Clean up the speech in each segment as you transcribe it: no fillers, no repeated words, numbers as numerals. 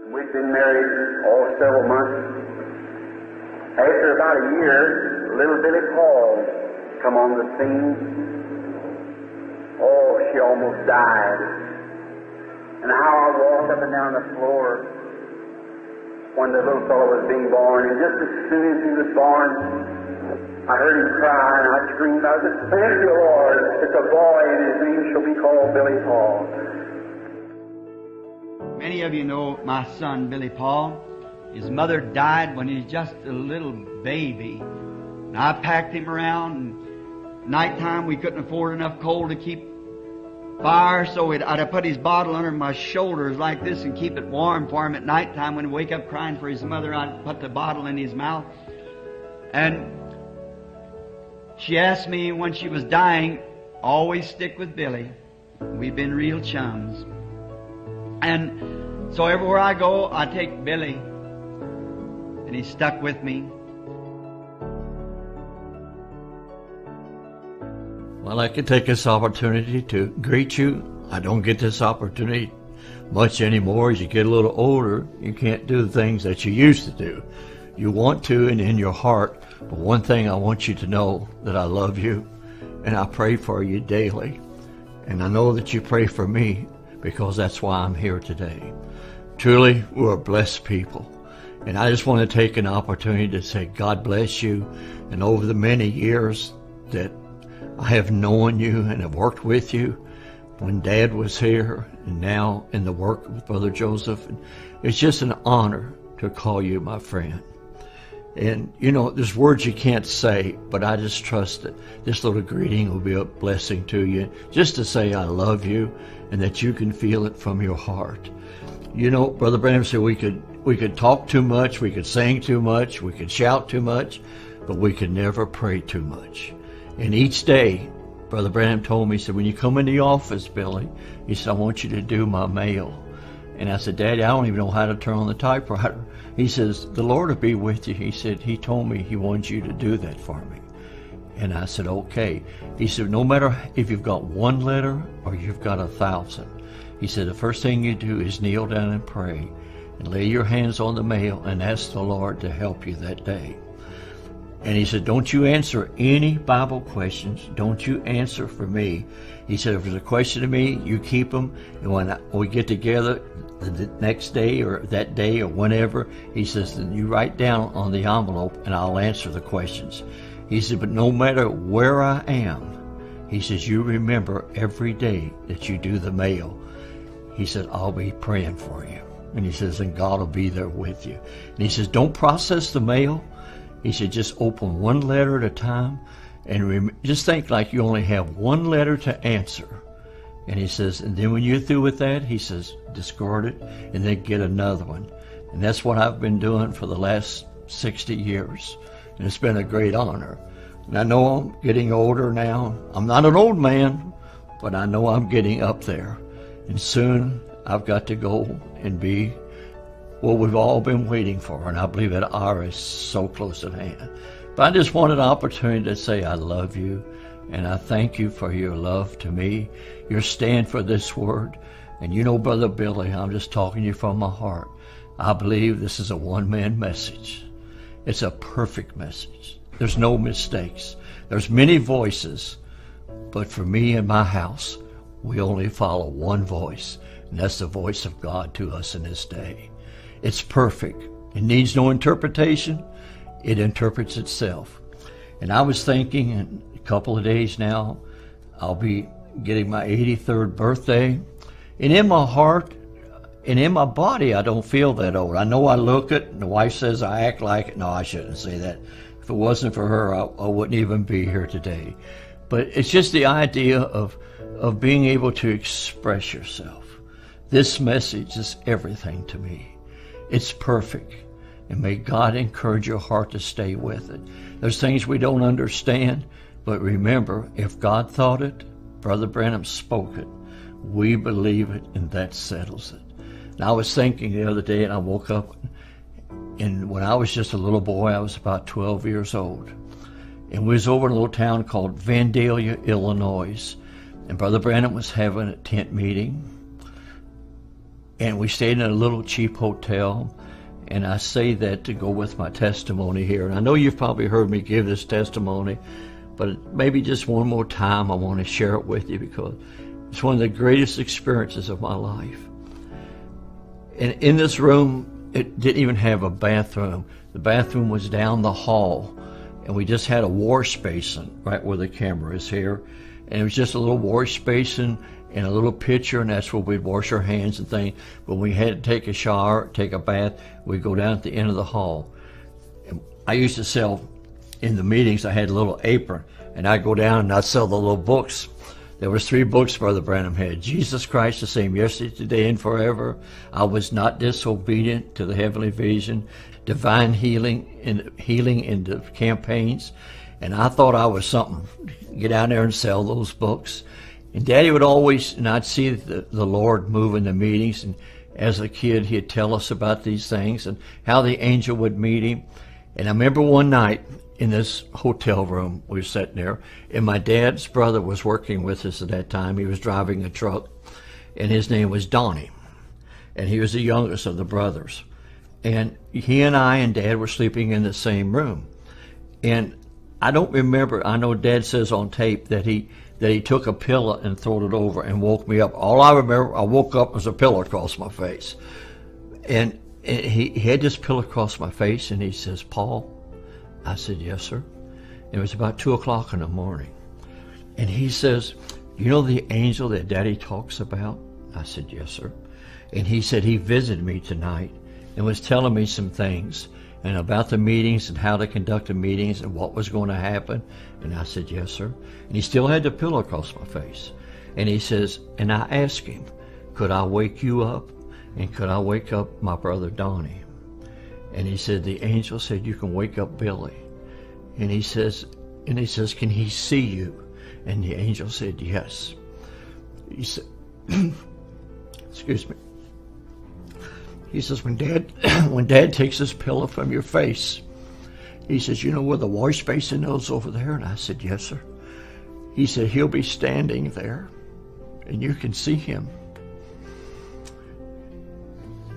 We'd been married, several months. After about a year, little Billy Paul come on the scene. Oh, she almost died. And how I walked up and down the floor when the little fellow was being born, and just as soon as he was born, I heard him cry, and I screamed, I said, "Thank you, Lord, it's a boy, and his name shall be called Billy Paul." Many of you know my son, Billy Paul. His mother died when he was just a little baby. And I packed him around, and nighttime we couldn't afford enough coal to keep fire, so I'd have put his bottle under my shoulders like this and keep it warm for him at nighttime. When he'd wake up crying for his mother, I'd put the bottle in his mouth. And she asked me when she was dying, always stick with Billy. We've been real chums. And so everywhere I go, I take Billy, and he's stuck with me. Well, I could take this opportunity to greet you. I don't get this opportunity much anymore. As you get a little older, you can't do the things that you used to do. You want to, and in your heart. But one thing I want you to know, that I love you, and I pray for you daily. And I know that you pray for me, because that's why I'm here today. Truly, we're a blessed people. And I just want to take an opportunity to say God bless you. And over the many years that I have known you and have worked with you, when Dad was here and now in the work with Brother Joseph, and it's just an honor to call you my friend. And you know, there's words you can't say, but I just trust that this little greeting will be a blessing to you, just to say I love you and that you can feel it from your heart. You know, Brother Branham said we could talk too much, we could sing too much, we could shout too much, but we could never pray too much. And each day, Brother Branham told me, he said, when you come in the office, Billy, he said, I want you to do my mail. And I said, Daddy, I don't even know how to turn on the typewriter. He says, the Lord will be with you. He said, he told me he wants you to do that for me. And I said, okay. He said, no matter if you've got one letter or you've got 1,000. He said, the first thing you do is kneel down and pray and lay your hands on the mail and ask the Lord to help you that day. And he said, don't you answer any Bible questions. Don't you answer for me. He said, if there's a question to me, you keep them. And when we get together the next day or that day or whenever, he says, then you write down on the envelope and I'll answer the questions. He said, but no matter where I am, he says, you remember every day that you do the mail. He said, I'll be praying for you. And he says, and God will be there with you. And he says, don't process the mail. He said, just open one letter at a time and just think like you only have one letter to answer. And he says, and then when you're through with that, he says, discard it and then get another one. And that's what I've been doing for the last 60 years. And it's been a great honor. And I know I'm getting older now. I'm not an old man, but I know I'm getting up there. And soon I've got to go and be what we've all been waiting for, and I believe that hour is so close at hand. But I just wanted an opportunity to say I love you, and I thank you for your love to me, your stand for this word. And you know, Brother Billy, I'm just talking to you from my heart. I believe this is a one-man message. It's a perfect message. There's no mistakes. There's many voices, but for me and my house, we only follow one voice, and that's the voice of God to us in this day. It's perfect. It needs no interpretation. It interprets itself. And I was thinking in a couple of days now, I'll be getting my 83rd birthday. And in my heart and in my body, I don't feel that old. I know I look it, and the wife says I act like it. No, I shouldn't say that. If it wasn't for her, I wouldn't even be here today. But it's just the idea of being able to express yourself. This message is everything to me. It's perfect, and may God encourage your heart to stay with it. There's things we don't understand, but remember, if God thought it, Brother Branham spoke it, we believe it, and that settles it. And I was thinking the other day, and I woke up, and when I was just a little boy, I was about 12 years old, and we was over in a little town called Vandalia, Illinois, and Brother Branham was having a tent meeting. And we stayed in a little cheap hotel. And I say that to go with my testimony here. And I know you've probably heard me give this testimony, but maybe just one more time I want to share it with you because it's one of the greatest experiences of my life. And in this room, it didn't even have a bathroom. The bathroom was down the hall, and we just had a wash basin right where the camera is here. And it was just a little wash basin and a little pitcher, and that's where we'd wash our hands and things. When we had to take a shower, take a bath, we'd go down at the end of the hall. And I used to sell, in the meetings, I had a little apron, and I'd go down and I'd sell the little books. There was 3 books Brother Branham had. Jesus Christ, the same yesterday, today, and forever. I was not disobedient to the heavenly vision. Divine healing in the campaigns. And I thought I was something. Get out there and sell those books. And Daddy would always, and I'd see the Lord move in the meetings, and as a kid he'd tell us about these things and how the angel would meet him. And I remember one night in this hotel room, we were sitting there, and my dad's brother was working with us at that time. He was driving a truck, and his name was Donnie, and he was the youngest of the brothers. And he and I and Dad were sleeping in the same room. And I don't remember, I know Dad says on tape that he took a pillow and threw it over and woke me up. All I remember, I woke up, was a pillow across my face. And he had this pillow across my face, and he says, "Paul?" I said, "Yes, sir." And it was about 2 o'clock in the morning. And he says, "You know the angel that Daddy talks about?" I said, "Yes, sir." And he said he visited me tonight and was telling me some things and about the meetings and how to conduct the meetings and what was going to happen. And I said, "Yes, sir." And he still had the pillow across my face. And he says, and I asked him, "Could I wake you up? And could I wake up my brother Donnie?" And he said, the angel said, "You can wake up Billy." And he says, "Can he see you?" And the angel said, "Yes." He said, excuse me. He says, when Dad takes this pillow from your face, he says, "You know where the wash basin is over there?" And I said, "Yes, sir." He said, "He'll be standing there, and you can see him."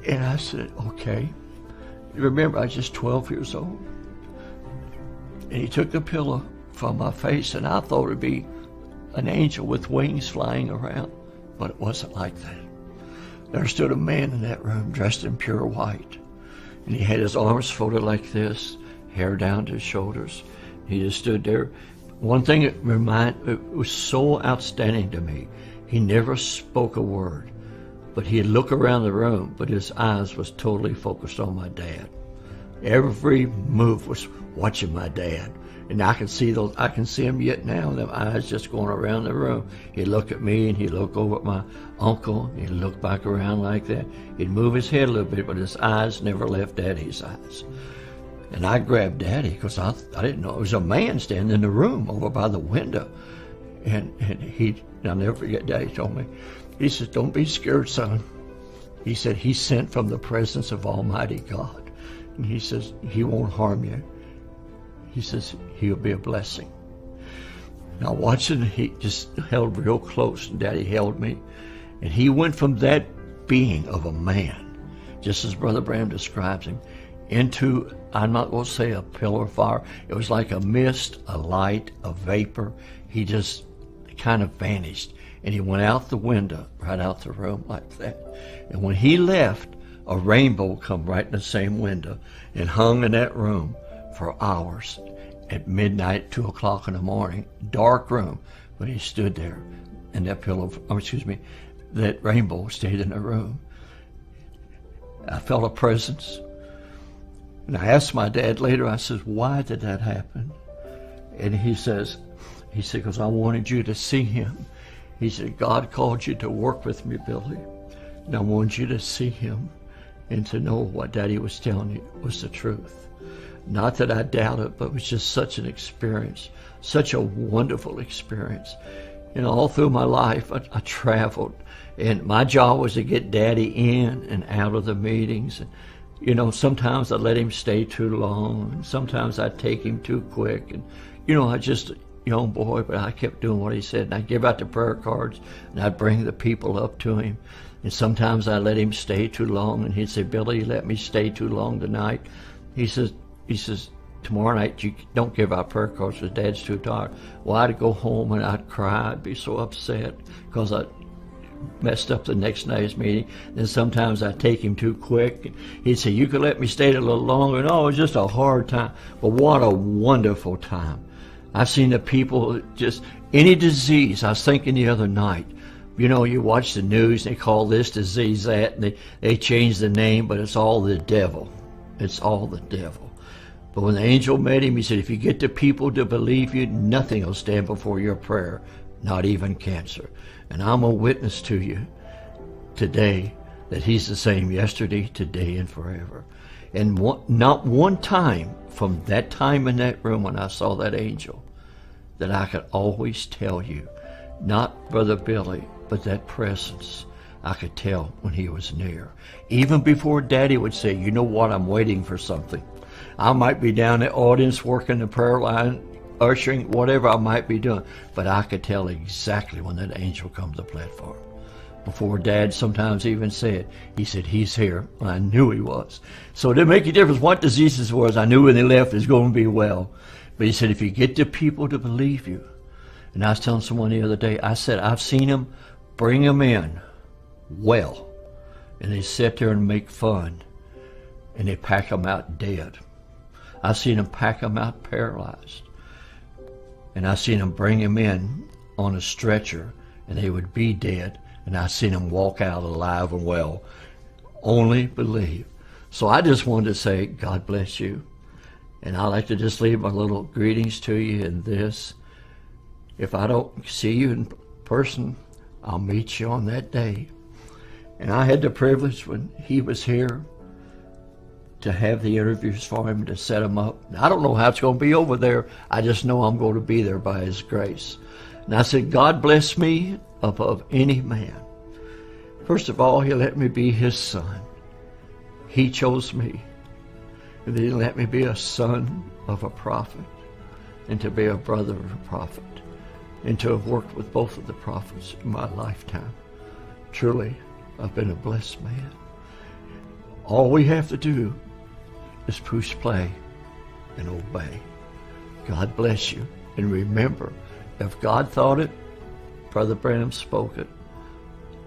And I said, "Okay." Remember, I was just 12 years old. And he took the pillow from my face, and I thought it'd be an angel with wings flying around, but it wasn't like that. There stood a man in that room dressed in pure white, and he had his arms folded like this, hair down to his shoulders. He just stood there. One thing it was so outstanding to me, he never spoke a word, but he'd look around the room, but his eyes was totally focused on my dad. Every move was watching my dad. And I can see him yet now, them eyes just going around the room. He'd look at me, and he'd look over at my uncle, and he'd look back around like that. He'd move his head a little bit, but his eyes never left Daddy's eyes. And I grabbed Daddy, because I didn't know. It was a man standing in the room over by the window. And I'll never forget, Daddy told me, he says, "Don't be scared, son." He said, "He's sent from the presence of Almighty God. And he says, he won't harm you. He says, he'll be a blessing." Now watching, he just held real close, and Daddy held me. And he went from that being of a man, just as Brother Branham describes him, into, I'm not going to say a pillar of fire. It was like a mist, a light, a vapor. He just kind of vanished. And he went out the window, right out the room like that. And when he left, a rainbow come right in the same window and hung in that room for hours. At midnight, 2 o'clock in the morning, dark room, but he stood there, and that rainbow stayed in the room. I felt a presence, and I asked my dad later, I said, "Why did that happen?" And he said, "Because I wanted you to see him." He said, "God called you to work with me, Billy, and I wanted you to see him and to know what Daddy was telling you was the truth." Not that I doubt it, but it was just such an experience, such a wonderful experience. And all through my life, I traveled, and my job was to get Daddy in and out of the meetings. And, sometimes I let him stay too long, and sometimes I'd take him too quick. And, young boy, but I kept doing what he said. And I'd give out the prayer cards, and I'd bring the people up to him. And sometimes I let him stay too long, and he'd say, Billy, you let me stay too long tonight. He says, tomorrow night you don't give out prayer cards because Dad's too tired. Well, I'd go home and I'd cry. I'd be so upset because I messed up the next night's meeting. Then sometimes I'd take him too quick. He'd say, you could let me stay a little longer. No, it was just a hard time. But what a wonderful time. I've seen the people, just any disease. I was thinking the other night, you know, you watch the news, they call this disease that, and they change the name, but it's all the devil. It's all the devil. But when the angel met him, he said, if you get the people to believe you, nothing will stand before your prayer, not even cancer. And I'm a witness to you today that he's the same yesterday, today, and forever. And not one time from that time in that room when I saw that angel that I could always tell you, not Brother Billy, but that presence, I could tell when he was near. Even before Daddy would say, you know what, I'm waiting for something. I might be down in the audience working the prayer line, ushering, whatever I might be doing, but I could tell exactly when that angel comes to the platform. Before Dad sometimes even said, he said, he's here. Well, I knew he was. So it didn't make a difference what diseases was. I knew when they left it was going to be well. But he said, if you get the people to believe you. And I was telling someone the other day, I said, I've seen them bring them in well. And they sit there and make fun. And they pack them out dead. I've seen them pack them out paralyzed. And I've seen them bring them in on a stretcher. And they would be dead. And I've seen them walk out alive and well. Only believe. So I just wanted to say, God bless you. And I like to just leave my little greetings to you in this. If I don't see you in person, I'll meet you on that day. And I had the privilege when he was here to have the interviews for him, to set him up. I don't know how it's going to be over there. I just know I'm going to be there by his grace. And I said, God bless me above any man. First of all, he let me be his son. He chose me. And then he let me be a son of a prophet, and to be a brother of a prophet, and to have worked with both of the prophets in my lifetime. Truly, I've been a blessed man. All we have to do is push play and obey. God bless you. And remember, if God thought it, Brother Branham spoke it,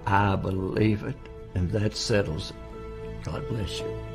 I believe it, and that settles it. God bless you.